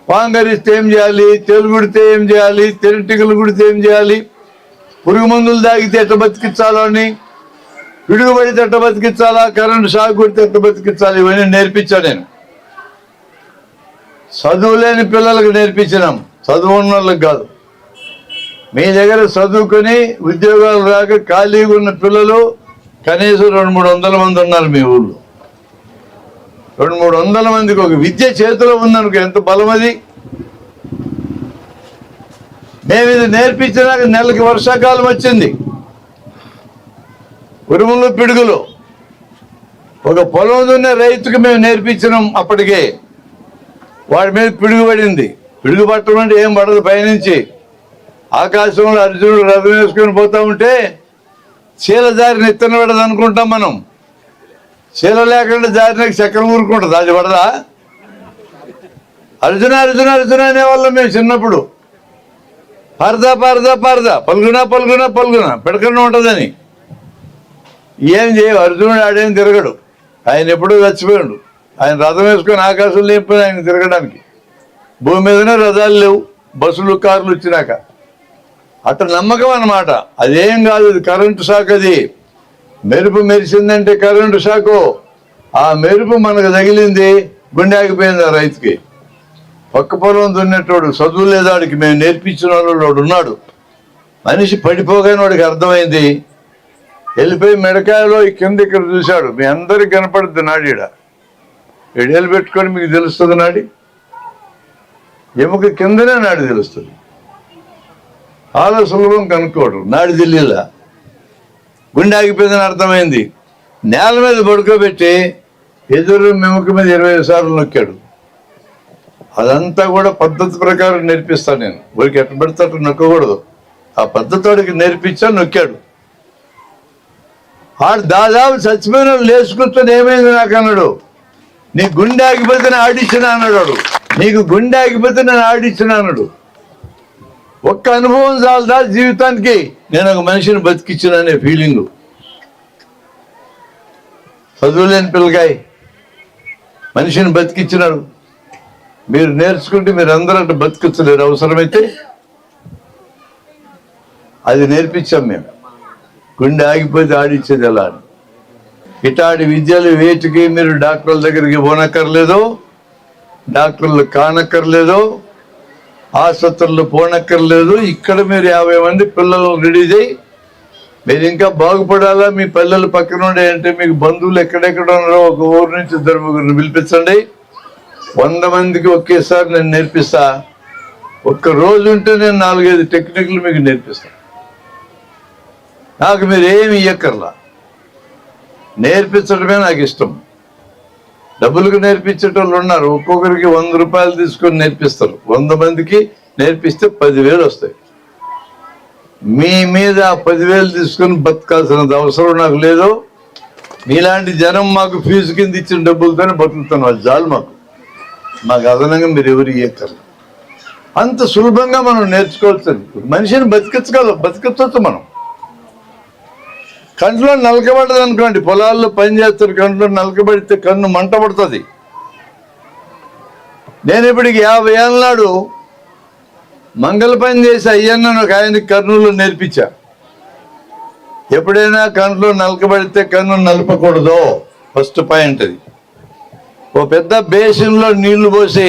పాంగరిస్తే ఏం చేయాలి, తెలుగుడితే ఏం చేయాలి, తెరటికలు కుడితే ఏం చేయాలి, పురుగు మందులు తాగితే ఎట్ట బతికించాలో అని, పిడుగుబడితే ఎట్ట బతికించాలా, కరెంటు షాక్ కొడితే ఎట్ట బతికించాలి, ఇవన్నీ నేర్పించా నేను. చదువు లేని పిల్లలకు నేర్పించినాం, చదువు ఉన్న వాళ్ళకి కాదు. మీ దగ్గర చదువుకొని ఉద్యోగాలు రాక ఖాళీగా ఉన్న పిల్లలు కనీసం 200-300 మంది ఉన్నారు మీ ఊళ్ళో. 200-300 మందికి ఒక విద్య చేతిలో ఉందనుకో ఎంత బలం అది. మేము ఇది నేర్పించినాక నెలకి వర్షాకాలం వచ్చింది. ఉరుములు పిడుగులు. ఒక పొలం దున్నే రైతుకి మేము నేర్పించినాం. అప్పటికే వాడి మీద పిడుగు పడింది. పిడుగు పట్టడం అంటే ఏం పడదు, పైనుంచి ఆకాశంలో అర్జునుడు రథం వేసుకొని పోతా ఉంటే చీల జారిన ఎత్తున పడదు అనుకుంటాం మనం. చీల లేకుండా జారినాక చక్రం ఊరుకుంటుంది, అది పడదా? అర్జున అర్జున అర్జున అనేవాళ్ళం మేము చిన్నప్పుడు. పారదా పారదా పారదా, పలుగునా పలుగునా పలుగునా పెడకన్నా ఉంటుందని. ఏం చేయవు, అర్జునుడు ఆడేం తిరగడు. ఆయన ఎప్పుడూ చచ్చిపోయాడు. ఆయన రథం వేసుకొని ఆకాశం లేకపోయినా ఆయన తిరగడానికి. భూమి మీదనే రథాలు లేవు, బస్సులు కార్లు వచ్చినాక. అట్లా నమ్మకం అన్నమాట. అదేం కాదు, అది కరెంటు షాక్. అది మెరుపు మెరిసిందంటే కరెంటు షాకు. ఆ మెరుపు మనకు తగిలింది, గుండె ఆగిపోయింది ఆ రైతుకి. పక్క పొలం దున్నేటోడు, చదువు లేదా వాడికి మేము నేర్పించిన వాడు ఉన్నాడు. మనిషి పడిపోగానే వాడికి అర్థమైంది. వెళ్ళిపోయి మెడకాయలో ఈ కింద ఇక్కడ చూశాడు. మీ అందరికి కనపడుద్ది నాడి. ఎడేలు పెట్టుకొని మీకు తెలుస్తుంది నాడి. ఎముక కిందనే నాడి తెలుస్తుంది. చాలా సులభం కనుక్కోవడం. నాడి తెలియలా, గుండె ఆగిపోయిందని అర్థమైంది. నేల మీద పడుకోబెట్టి ఎదురు మెముక మీద 20 సార్లు నొక్కాడు. అదంతా కూడా పద్ధతి ప్రకారం నేర్పిస్తాను నేను. వాడికి ఎట్ట పడితే అట్లా నొక్కకూడదు. ఆ పద్ధతి వాడికి నేర్పించా, నొక్కాడు. ఆడు దాదాపు చచ్చిపోయిన లేచి కూర్చొని ఏమైంది నాకు అన్నాడు. నీ గుండె ఆగిపోతే నేను ఆడిచ్చిన అన్నాడు వాడు. నీకు గుండె ఆగిపోతే నేను ఆడిచ్చిన అన్నాడు. ఒక్క అనుభవం చాలదా జీవితానికి? నేను ఒక మనిషిని బతికిచ్చిన అనే ఫీలింగు. చదువులేని పిల్లకాయ మనిషిని బతికిచ్చినాడు. మీరు నేర్చుకుంటే మీరు అందరూ అంటే బతికించలేరు. అవసరమైతే అది నేర్పించాం మేము. గుండె ఆగిపోతే ఆడిచ్చేది ఎలా అని. ఇటాడి విద్యలు వేటికి మీరు డాక్టర్ల దగ్గరికి పోనక్కర్లేదు, డాక్టర్లు కానక్కర్లేదు, ఆసుపత్రులు పోనక్కర్లేదు. ఇక్కడ మీరు 50 మంది పిల్లలను రెడీ చేయి. మీరు ఇంకా బాగుపడాలా, మీ పిల్లలు పక్కన ఉండే అంటే మీకు బంధువులు ఎక్కడెక్కడ ఉన్నారో ఒక ఊరు నుంచి 2-3 పిలిపించండి. 100 మందికి ఒకేసారి నేను నేర్పిస్తా. ఒక్క రోజు ఉంటే నేను 4-5 టెక్నిక్లు మీకు నేర్పిస్తాను. నాకు మీరు ఏమి ఇయ్యక్కర్లా, నేర్పించడమే నాకు ఇష్టం. డబ్బులకు నేర్పించేటోళ్ళు ఉన్నారు. ఒక్కొక్కరికి 100 రూపాయలు తీసుకొని నేర్పిస్తారు. 100 మందికి నేర్పిస్తే 10,000 వస్తాయి. మీ మీద 10,000 తీసుకొని బతకాల్సినంత అవసరం నాకు లేదు. మీలాంటి జనం మాకు ఫీజు కింద ఇచ్చిన డబ్బులతోనే బతుకుతాను. అది చాలు మాకు అదనంగా మీరు ఎవరు ఇయ్యక్కర్లేదు. అంత సులభంగా మనం నేర్చుకోవచ్చు. మనిషిని బతికించవచ్చు మనం. కంట్లో నలకబడదు అనుకోండి, పొలాల్లో పని చేస్తారు, కంట్లో నలకబడితే కన్ను మంట పడుతుంది. నేను ఇప్పటికి 50 ఏళ్ళ నాడు మంగళ పని చేసి అయ్యన్న ఒక ఆయనకి కర్నూలు నేర్పించా. ఎప్పుడైనా కంట్లో నలకబడితే కన్ను నలపకూడదు. ఫస్ట్ పాయింట్ అది. ఓ పెద్ద బేసిన్లో నీళ్లు పోసి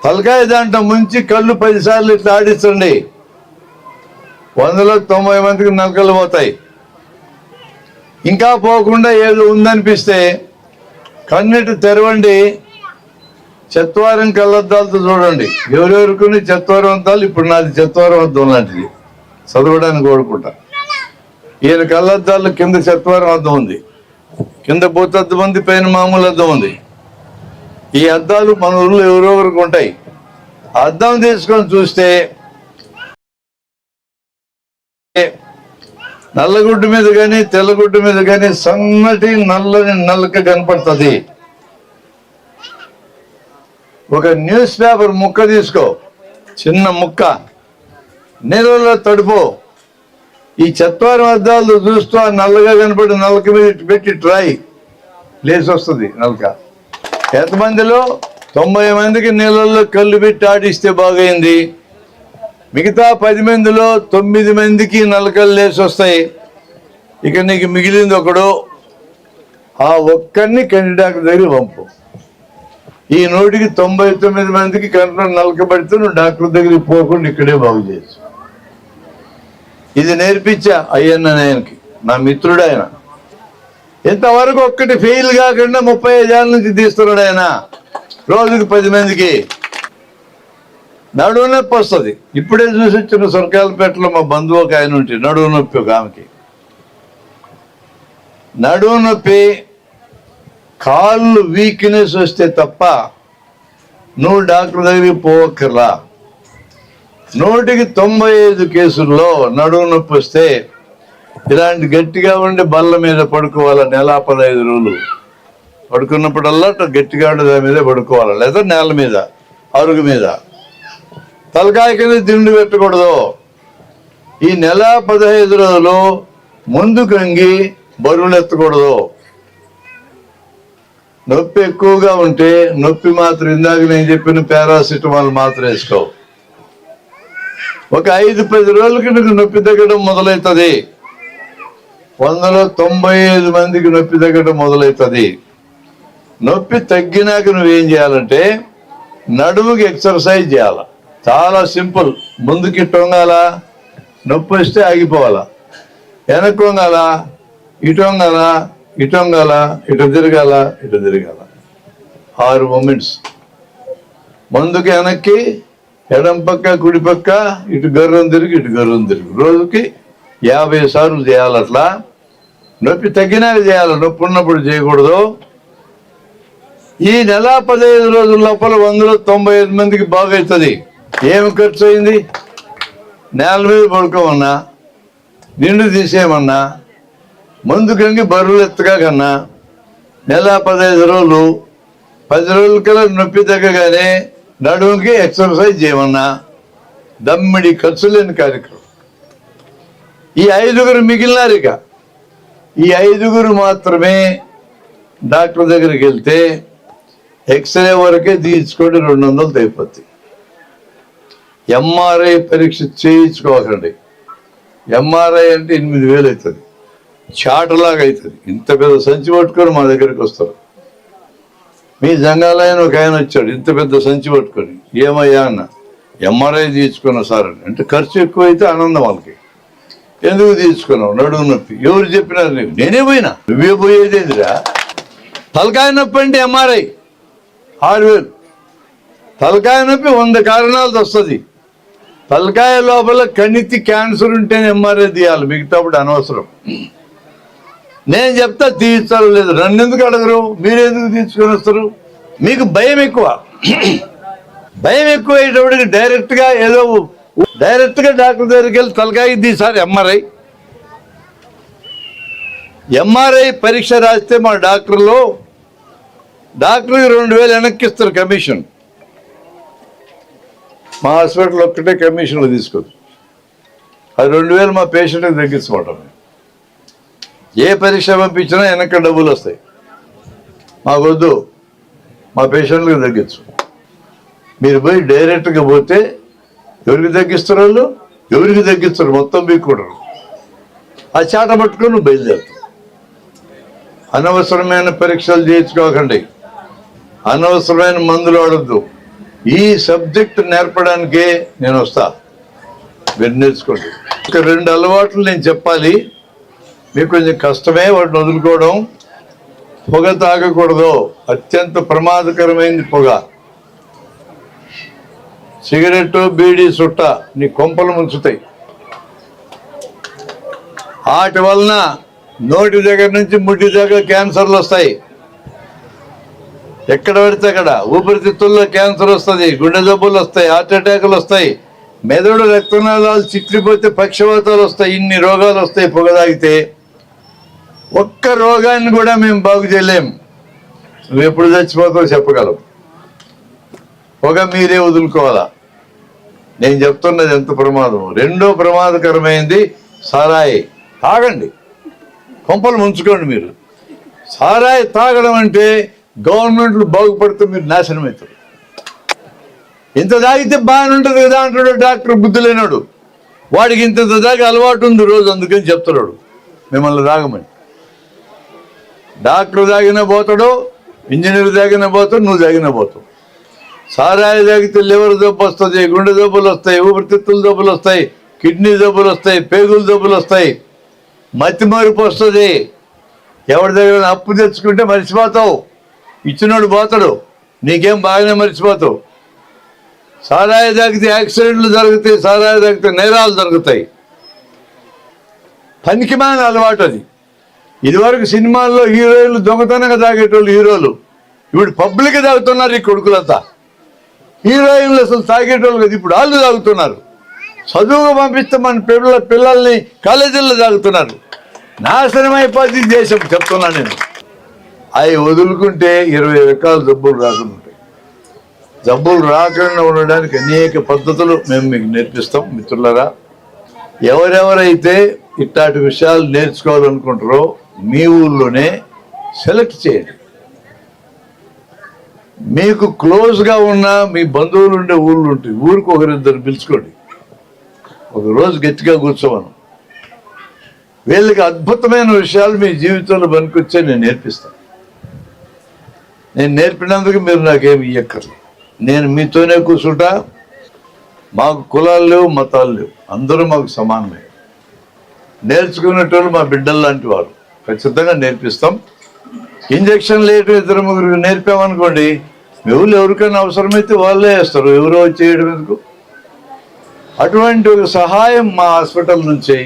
తలకాయ దాంట్లో ముంచి కళ్ళు 10 సార్లు ఇట్లా ఆడిస్తుండి. 100లో 90 మందికి నలకలు పోతాయి. ఇంకా పోకుండా ఏదో ఉందనిపిస్తే కన్నిటి తెరవండి, చెత్వారం కళ్ళద్దాలతో చూడండి. ఎవరెవరికి చెత్వారం అద్దాలు, ఇప్పుడు నాది చెత్వారం అద్దం లాంటిది, చదవడానికి కోరుకుంటా. ఈయన కళ్ళద్దాలు కింద చెత్వారం అద్దం ఉంది, కింద భూతద్దం ఉంది, పైన మామూలు అద్దం ఉంది. ఈ అద్దాలు మన ఊళ్ళో ఎవరెవరికి ఉంటాయి. అద్దం తీసుకొని చూస్తే నల్లగుడ్డు మీద కానీ తెల్లగుడ్డు మీద కానీ సన్నటి నల్లని నల్లక కనపడుతుంది. ఒక న్యూస్ పేపర్ ముక్క తీసుకో, చిన్న ముక్క, నీళ్ళలో తడుపు. ఈ చెత్వారం అద్దాలు చూస్తూ ఆ నల్లగా కనపడి నలక మీద పెట్టి ట్రై లేచి వస్తుంది నలక. ఎంతమందిలో 90 మందికి నీళ్ళల్లో కళ్ళు పెట్టి ఆడిస్తే బాగైంది. మిగతా 10 మందిలో 9 మందికి నలకలు లేచి వస్తాయి. ఇక నీకు మిగిలింది ఒకడు. ఆ ఒక్కడిని కంటి డాక్టర్ దగ్గర పంపు. ఈ 199 మందికి కంట్లో నలకబడితే నువ్వు డాక్టర్ దగ్గరికి పోకుండా ఇక్కడే బాగు చేయొచ్చు. ఇది నేర్పించా అయ్యన్న ఆయనకి, నా మిత్రుడు ఆయన. ఇంతవరకు ఒక్కటి ఫెయిల్ కాకుండా 35 ఏళ్ళ నుంచి తీస్తున్నాడు ఆయన. రోజుకి 10 మందికి నడువు నొప్పి వస్తుంది. ఇప్పుడే చూసి వచ్చిన సొరకాయలపేటలో మా బంధువు ఒక ఆయన ఉంటే నడువు నొప్పి ఒక ఆమెకి. నడువు నొప్పి, కాళ్ళు వీక్నెస్ వస్తే తప్ప నువ్వు డాక్టర్ దగ్గరికి పోవక్కర్లా. 100కి 95 కేసుల్లో నడువు నొప్పి వస్తే ఇలాంటి గట్టిగా ఉండి బల్ల మీద పడుకోవాలా. నెల 15 రోజులు పడుకున్నప్పుడల్లా గట్టిగా ఉండి దాని మీద పడుకోవాలా, లేదా నేల మీద, అరుగు మీద. తలకాయ కింద దిండు పెట్టకూడదు. ఈ నెల 15 రోజులు ముందుకు వంగి బరువులు ఎత్తకూడదు. నొప్పి ఎక్కువగా ఉంటే నొప్పి మాత్రం, ఇందాక నేను చెప్పిన పారాసిటమాల్ మాత్రం వేసుకో. ఒక 5-10 రోజులకి నీకు నొప్పి తగ్గడం మొదలవుతుంది. 100లో 95 మందికి నొప్పి తగ్గడం మొదలవుతుంది. నొప్పి తగ్గినాక నువ్వేం చేయాలంటే నడుముకి ఎక్సర్సైజ్ చేయాల. చాలా సింపుల్. ముందుకి టొంగాల, నొప్పి వస్తే ఆగిపోవాలా. వెనక్కి వంగాల, ఇటు వంగాల, ఇటు వంగాల, ఇటు తిరగాల, ఇటు తిరగాల. 6 మూమెంట్స్. ముందుకి వెనక్కి, ఎడం పక్క, కుడి పక్క, ఇటు గర్రం తిరిగి, ఇటు గర్రం తిరిగి. రోజుకి 50 సార్లు చేయాలి. అట్లా నొప్పి తగ్గినాక చేయాలి, నొప్పి ఉన్నప్పుడు చేయకూడదు. ఈ నెల 15 రోజుల లోపల 100లో 95 మందికి బాగవుతుంది. ఏమి ఖర్చు అయింది? నేల మీద పడుకోమన్నా, నిండు తీసేయమన్నా, ముందుకంగి బరువులు ఎత్తగా కన్నా నెల 15 రోజులు, 10 రోజుల కల్లా నొప్పి తగ్గగానే నడుముకి ఎక్సర్సైజ్ చేయమన్నా దమ్మిడి ఖర్చు లేని కార్యక్రమం. ఈ 5గురు మిగిలినారు. ఇక ఈ 5గురు మాత్రమే డాక్టర్ దగ్గరికి వెళ్తే ఎక్స్రే వరకే తీయించుకోండి, 200 అయిపోతాయి. ఎంఆర్ఐ పరీక్ష చేయించుకోకండి. ఎంఆర్ఐ అంటే 8,000 అవుతుంది. చాటలాగా అవుతుంది. ఇంత పెద్ద సంచి పట్టుకొని మా దగ్గరికి వస్తారు. మీ జంగాలైన ఒక ఆయన వచ్చాడు, ఇంత పెద్ద సంచి పట్టుకొని. ఏమయ్యా అన్న, ఎంఆర్ఐ తీయించుకున్నా సార్ అని. అంటే ఖర్చు ఎక్కువైతే ఆనందం వాళ్ళకి. ఎందుకు తీయించుకున్నావు? నడుము నొప్పి. ఎవరు చెప్పినారు నీకు? నేనే పోయినా. నువ్వే పోయేదేదిరా? తలకాయ నొప్పి అంటే ఎంఆర్ఐ 6,000. తలకాయ నొప్పి 100 కారణాలతో వస్తుంది. తలకాయ లోపల కణితి క్యాన్సర్ ఉంటేనే ఎంఆర్ఐ తీయాలి, మిగతాప్పుడు అనవసరం. నేను చెప్తా తీయించాలి లేదు. నన్ను ఎందుకు అడగరు? మీరెందుకు తీసుకొని వస్తారు? మీకు భయం ఎక్కువ. భయం ఎక్కువ అయ్యేటప్పటికి డైరెక్ట్గా డాక్టర్ దగ్గరికి వెళ్ళి తలకాయ తీసారు ఎంఆర్ఐ. ఎంఆర్ఐ పరీక్ష రాస్తే మా డాక్టర్కి 2,000 వెనక్కిస్తారు కమిషన్. మా హాస్పిటల్ ఒక్కటే కమిషన్లో తీసుకోవచ్చు. అది 2,000 మా పేషెంట్కి తగ్గించమంటాం. ఏ పరీక్ష పంపించినా వెనక డబ్బులు వస్తాయి. మాకొద్దు, మా పేషెంట్లకు తగ్గించు. మీరు పోయి డైరెక్ట్గా పోతే ఎవరికి తగ్గిస్తారు? వాళ్ళు ఎవరికి తగ్గిస్తారు? మొత్తం మీకు కూడా ఆ చాట పట్టుకొని నువ్వు బయలుదేరుతావు. అనవసరమైన పరీక్షలు చేయించుకోకండి, అనవసరమైన మందులు వాడద్దు. ఈ సబ్జెక్ట్ నేర్పడానికే నేను వస్తా, మీరు నేర్చుకోండి. ఒక 2 అలవాట్లు నేను చెప్పాలి, మీకు కొంచెం కష్టమే వాటిని వదులుకోవడం. పొగ తాగకూడదు, అత్యంత ప్రమాదకరమైనది పొగ. సిగరెట్, బీడీ, సుట్ట నీ కొంపలు ముంచుతాయి. వాటి వలన నోటి దగ్గర నుంచి ముడ్డి దగ్గర క్యాన్సర్లు వస్తాయి. ఎక్కడ పడితే అక్కడ ఊపిరితిత్తుల్లో క్యాన్సర్ వస్తుంది, గుండె జబ్బులు వస్తాయి, హార్ట్ అటాకులు వస్తాయి, మెదడు రక్తనాళాలు చిట్లిపోతే పక్షవాతాలు వస్తాయి. ఇన్ని రోగాలు వస్తాయి పొగ తాగితే. ఒక్క రోగాన్ని కూడా మేము బాగు చేయలేం. నువ్వు ఎప్పుడు చచ్చిపోతావు చెప్పగలవు. పొగ మీరే వదులుకోవాలా. నేను చెప్తున్నది ఎంత ప్రమాదం. రెండో ప్రమాదకరమైంది సారాయి. తాగండి, కొంపలు ముంచుకోండి. మీరు సారాయి తాగడం అంటే గవర్నమెంట్లు బాగుపడితే మీరు నాశనం అవుతారు. ఇంత తాగితే బాగానే ఉంటుంది కదా అంటాడు డాక్టర్, బుద్ధి లేనాడు. వాడికి ఇంత తాగి అలవాటు ఉంది రోజు, అందుకని చెప్తున్నాడు మిమ్మల్ని తాగమని. డాక్టర్ తాగినా పోతాడు, ఇంజనీర్ తాగినా పోతాడు, నువ్వు తాగినా పోతావు. సారాయి తాగితే లివర్ జబ్బు వస్తుంది, గుండె జబ్బులు వస్తాయి, ఊపిరితిత్తుల జబ్బులు వస్తాయి, కిడ్నీ జబ్బులు వస్తాయి, పేగుల జబ్బులు వస్తాయి, మతి మరుపు వస్తుంది. ఎవరి దగ్గర అప్పు తెచ్చుకుంటే మర్చిపోతావు, ఇచ్చినోడు పోతాడు, నీకేం బాగానే మర్చిపోతావు. సారాయి తాగితే యాక్సిడెంట్లు జరుగుతాయి, సారాయి తాగితే నేరాలు జరుగుతాయి. పనికిమాలిన అలవాటు అది. ఇదివరకు సినిమాల్లో హీరోయిన్లు దొంగతనంగా తాగేటోళ్ళు హీరోలు, ఇప్పుడు పబ్లిక్ తాగుతున్నారు ఈ కొడుకులంతా. హీరోయిన్లు అసలు తాగేటోళ్ళు కదా, ఇప్పుడు వాళ్ళు తాగుతున్నారు. చదువుకు పంపిస్తే మన పిల్లల్ని కాలేజీల్లో తాగుతున్నారు. నాశనం అయిపోతుంది దేశం, చెప్తున్నాను నేను. అవి వదులుకుంటే 20 రకాల జబ్బులు రాకుండా ఉంటాయి. జబ్బులు రాకుండా ఉండడానికి అనేక పద్ధతులు మేము మీకు నేర్పిస్తాం. మిత్రులారా, ఎవరెవరైతే ఇట్లాంటి విషయాలు నేర్చుకోవాలనుకుంటారో మీ ఊళ్ళోనే సెలెక్ట్ చేయండి. మీకు క్లోజ్గా ఉన్న మీ బంధువులు ఉండే ఊళ్ళు ఉంటాయి, ఊరికి 1-2 పిలుచుకోండి. ఒకరోజు గట్టిగా కూర్చోమను. వీళ్ళకి అద్భుతమైన విషయాలు మీ జీవితంలో పనికొచ్చే నేను నేర్పిస్తాను. నేను నేర్పినందుకు మీరు నాకేమి ఇయ్యక్కర్లేదు. నేను మీతోనే కూర్చుంటా. మాకు కులాలు లేవు, మతాలు లేవు, అందరూ మాకు సమానమే. నేర్చుకునేటోళ్ళు మా బిడ్డలు లాంటి వారు, ఖచ్చితంగా నేర్పిస్తాం. ఇంజక్షన్ లేటు 2-3 నేర్పామనుకోండి, మీ ఊళ్ళో ఎవరికైనా అవసరమైతే వాళ్ళే వేస్తారు, ఎవరో చేయడం ఎందుకు. అటువంటి ఒక సహాయం మా హాస్పిటల్ నుంచి